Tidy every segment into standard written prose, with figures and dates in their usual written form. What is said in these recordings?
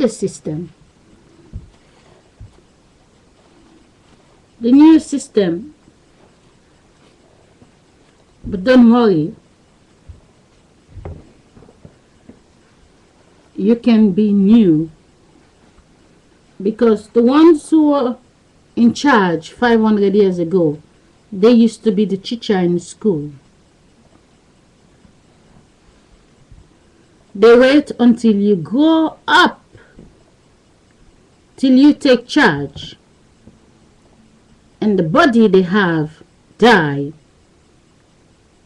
the system. The new system. But don't worry. You can be new. Because the ones who were in charge 500 years ago, they used to be the teacher in the school. They wait until you grow up, till you take charge, and the body they have die,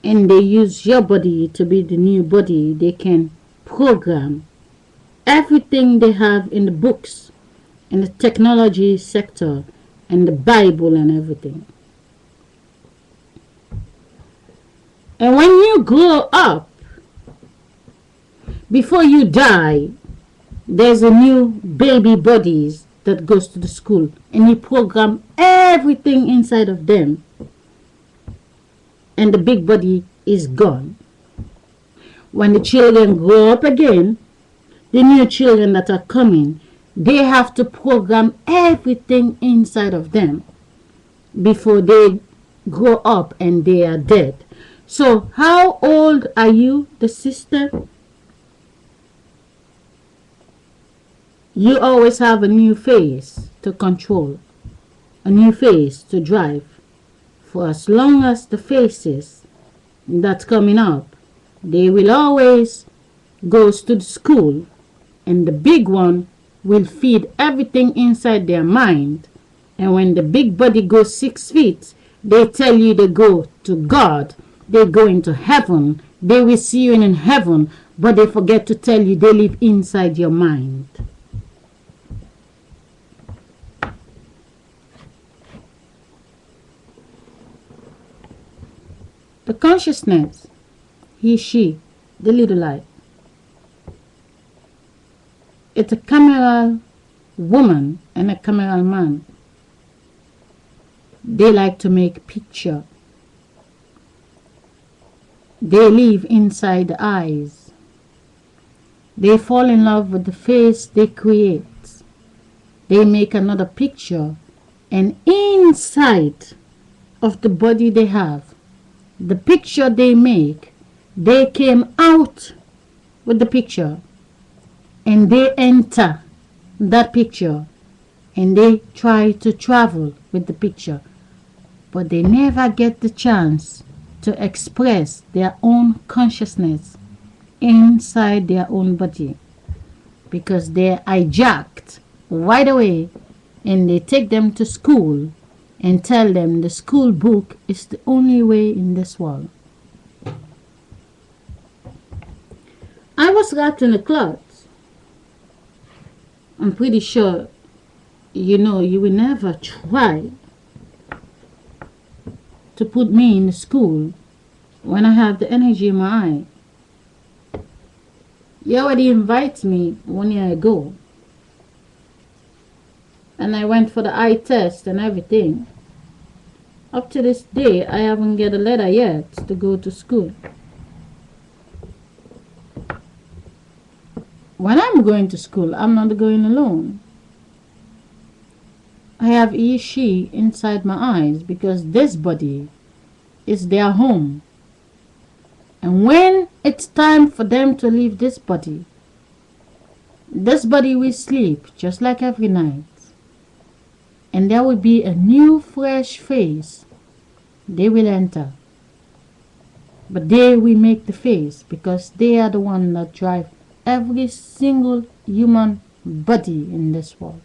and they use your body to be the new body. They can program everything they have in the books, in the technology sector, and the Bible and everything. And when you grow up, before you die, there's a new baby bodies that goes to the school, and you program everything inside of them, and the big body is gone. When the children grow up again, the new children that are coming, they have to program everything inside of them before they grow up and they are dead. So how old are you, the sister? You always have a new face to control, a new face to drive. For as long as the faces that's coming up, they will always go to the school, and the big one will feed everything inside their mind. And when the big body goes 6 feet, they tell you they go to God, they go into heaven, they will see you in heaven, but they forget to tell you they live inside your mind. The consciousness, he, she, the little light. It's a cameral woman and a cameral man. They like to make picture. They live inside the eyes. They fall in love with the face they create. They make another picture, and inside of the body they have, the picture they make, they came out with the picture, and they enter that picture, and they try to travel with the picture, but they never get the chance to express their own consciousness inside their own body, because they're hijacked right away, and they take them to school and tell them the school book is the only way in this world. I was wrapped in a cloth. I'm pretty sure you know you will never try to put me in the school when I have the energy in my eye. You already invited me 1 year ago, and I went for the eye test and everything. Up to this day, I haven't get a letter yet to go to school. When I'm going to school, I'm not going alone. I have he, she inside my eyes, because this body is their home. And when it's time for them to leave this body will sleep just like every night. And there will be a new fresh face they will enter. But they will make the face, because they are the one that drive every single human body in this world.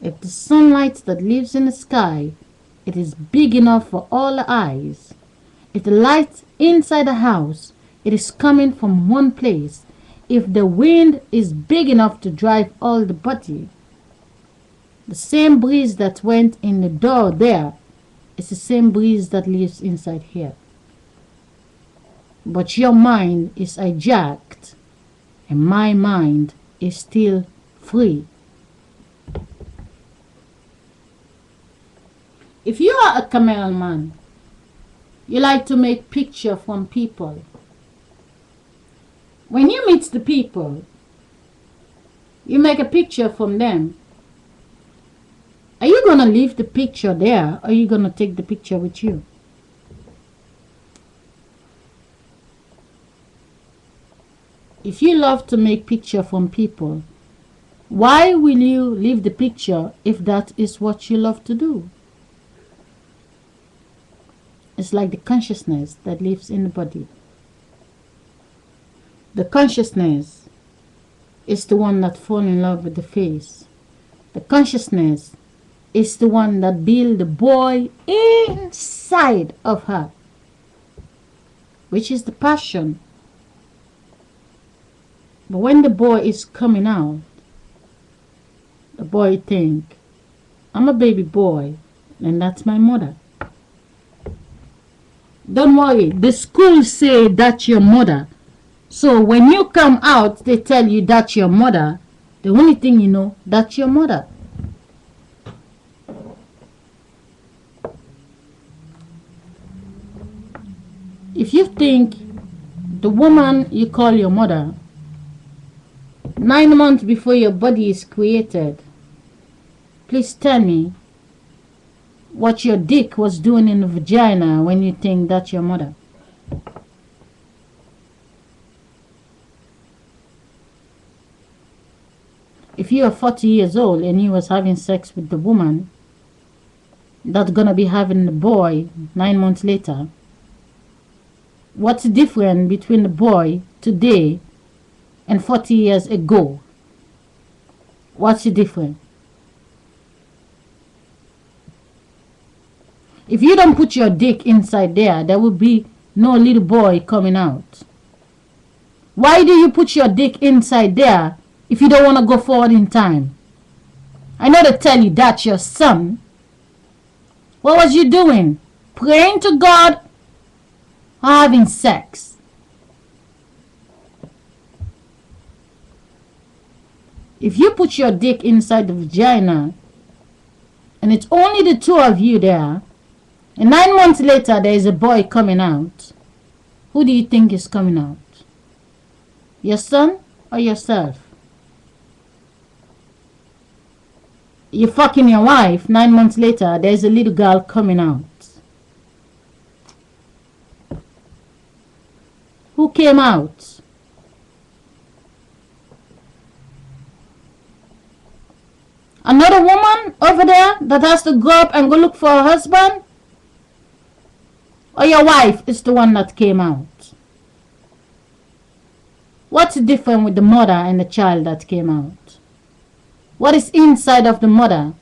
If the sunlight that lives in the sky, it is big enough for all the eyes. If the light inside the house, it is coming from one place. If the wind is big enough to drive all the body, the same breeze that went in the door there is the same breeze that lives inside here. But your mind is hijacked, and my mind is still free. If you are a cameraman, you like to make picture from people. When you meet the people, You make a picture from them. Are you going to leave the picture there, or are you going to take the picture with you? If you love to make picture from people, why will you leave the picture if that is what you love to do? It's like the consciousness that lives in the body. The consciousness is the one that falls in love with the face. The consciousness is the one that builds the boy inside of her, which is the passion. But when the boy is coming out, the boy think, I'm a baby boy, and that's my mother. Don't worry, the school say that's your mother. So when you come out, they tell you that's your mother. The only thing you know, that's your mother. If you think the woman you call your mother, 9 months before your body is created, please tell me what your dick was doing in the vagina when you think that's your mother. If you are 40 years old and you was having sex with the woman that's gonna be having the boy 9 months later, what's the difference between the boy today and 40 years ago? What's the difference? If you don't put your dick inside there, there will be no little boy coming out. Why do you put your dick inside there if you don't want to go forward in time? I know they tell you that's your son. What was you doing? Praying to God or having sex? If you put your dick inside the vagina and it's only the two of you there, and 9 months later there is a boy coming out, who do you think is coming out? Your son or yourself? You're fucking your wife, 9 months later there's a little girl coming out. Who came out? Another woman over there that has to go up and go look for a husband? Or your wife is the one that came out? What's different with the mother and the child that came out? What is inside of the mother?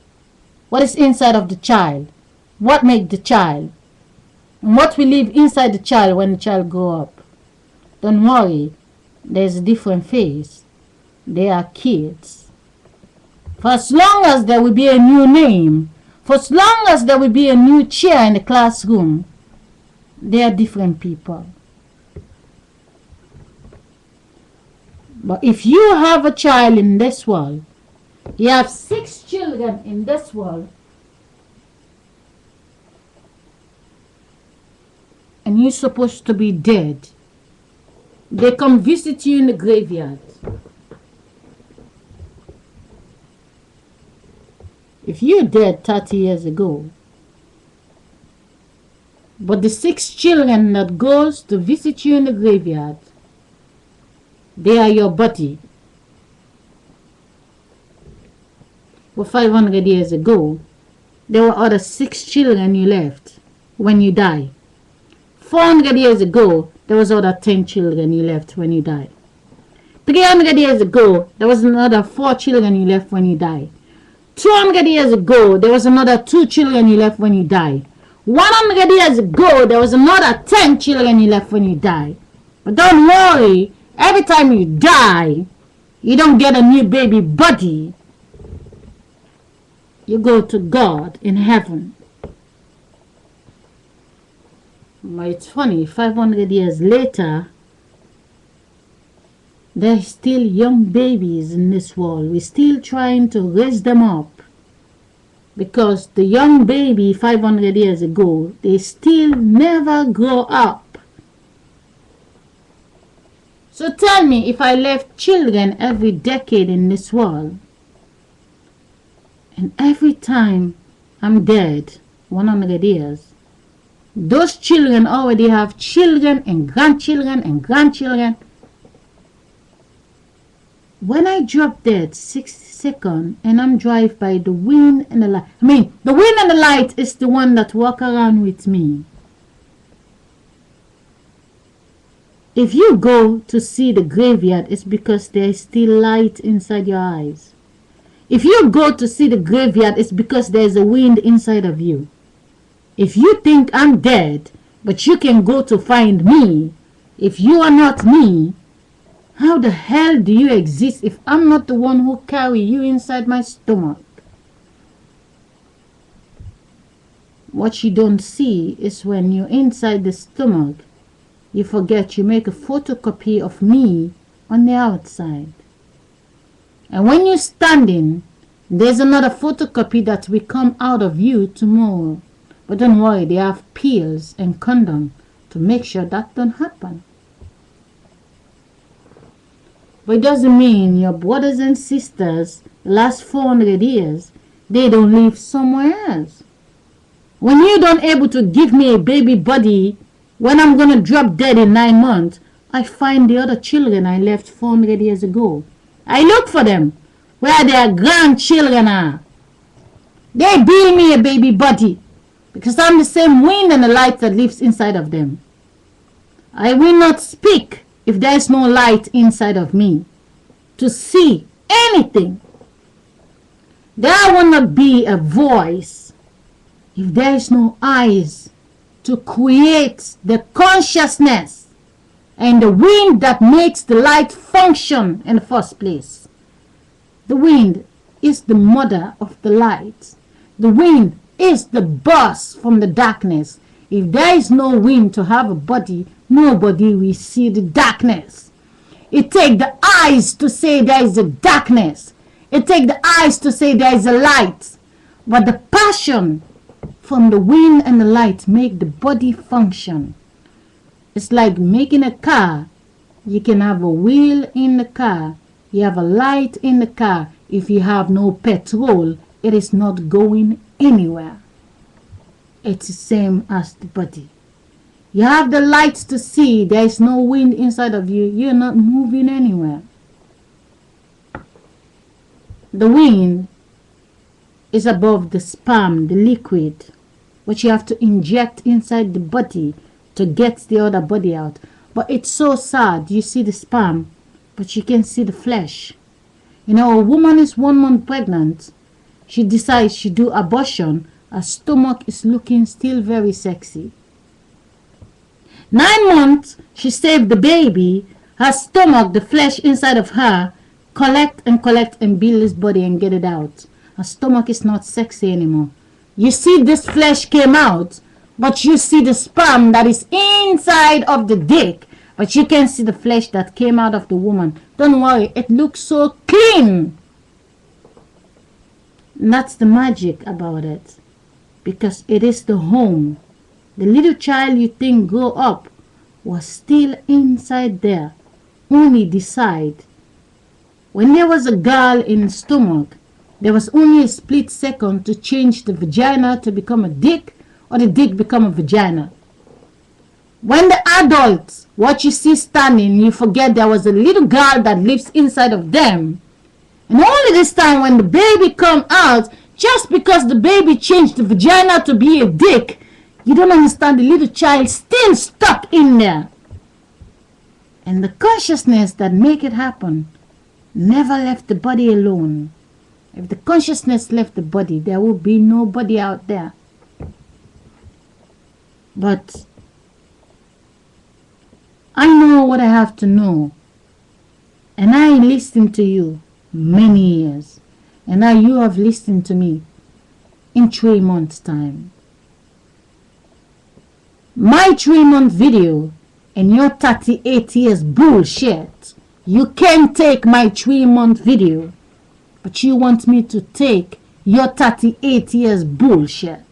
What is inside of the child? What makes the child? And what will live inside the child when the child grow up? Don't worry, there's a different phase. They are kids. For as long as there will be a new name, for as long as there will be a new chair in the classroom, they are different people. But if you have a child in this world, you have 6 children in this world, and you're supposed to be dead, they come visit you in the graveyard. If you're dead 30 years ago, but the 6 children that goes to visit you in the graveyard, they are your body. Well, 500 years ago, there were other 6 children you left when you die. 400 years ago, there was other 10 children you left when you died. 300 years ago, there was another 4 children you left when you died. 200 years ago, there was another 2 children you left when you died. 100 years ago, there was another 10 children you left when you died. But don't worry, every time you die, you don't get a new baby body. You go to God in heaven. But it's funny, 500 years later, there's still young babies in this world. We're still trying to raise them up. Because the young baby 500 years ago, they still never grow up. So tell me, if I left children every decade in this world, and every time I'm dead, 100 years, those children already have children and grandchildren and grandchildren. When I drop dead 60 seconds and I'm drive by the wind and the light, I mean, the wind and the light is the one that walk around with me. If you go to see the graveyard, it's because there is still light inside your eyes. If you go to see the graveyard, it's because there's a wind inside of you. If you think I'm dead, but you can go to find me, if you are not me, how the hell do you exist if I'm not the one who carry you inside my stomach? What you don't see is when you're inside the stomach, you forget you make a photocopy of me on the outside. And when you're standing, there's another photocopy that will come out of you tomorrow. But don't worry, they have pills and condom to make sure that don't happen. But it doesn't mean your brothers and sisters, the last 400 years, they don't live somewhere else. When you don't able to give me a baby body, when I'm going to drop dead in 9 months, I find the other children I left 400 years ago. I look for them, where their grandchildren are. They build me a baby body, because I'm the same wind and the light that lives inside of them. I will not speak if there is no light inside of me to see anything. There will not be a voice if there is no eyes to create the consciousness and the wind that makes the light function in the first place. The wind is the mother of the light. The wind is the boss from the darkness. If there is no wind to have a body, nobody will see the darkness. It takes the eyes to say there is a darkness. It takes the eyes to say there is a light. But the passion from the wind and the light make the body function. It's like making a car. You can have a wheel in the car. You have a light in the car. If you have no petrol, it is not going anywhere. It's the same as the body. You have the lights to see. There is no wind inside of you. You're not moving anywhere. The wind is above the sperm, the liquid, which you have to inject inside the body to get the other body out. But it's so sad. You see the sperm, but you can see the flesh. You know, a woman is 1 month pregnant. She decides she do abortion. Her stomach is looking still very sexy. 9 months, she saved the baby. Her stomach, the flesh inside of her, collect and build this body and get it out. Her stomach is not sexy anymore. You see this flesh came out, but you see the sperm that is inside of the dick, but you can see the flesh that came out of the woman. Don't worry, it looks so clean. And that's the magic about it, because it is the home. The little child you think grew up was still inside there, only decide. When there was a girl in the stomach, there was only a split second to change the vagina to become a dick, or the dick become a vagina. When the adults, what you see standing, you forget there was a little girl that lives inside of them. And only this time when the baby come out, just because the baby changed the vagina to be a dick, you don't understand, the little child still stuck in there. And the consciousness that make it happen never left the body alone. If the consciousness left the body, there would be nobody out there. But I know what I have to know. And I listened to you many years. And now you have listened to me in 3 months' time. My 3-month video and your 38 years bullshit. You can't take my 3-month video, but you want me to take your 38 years bullshit.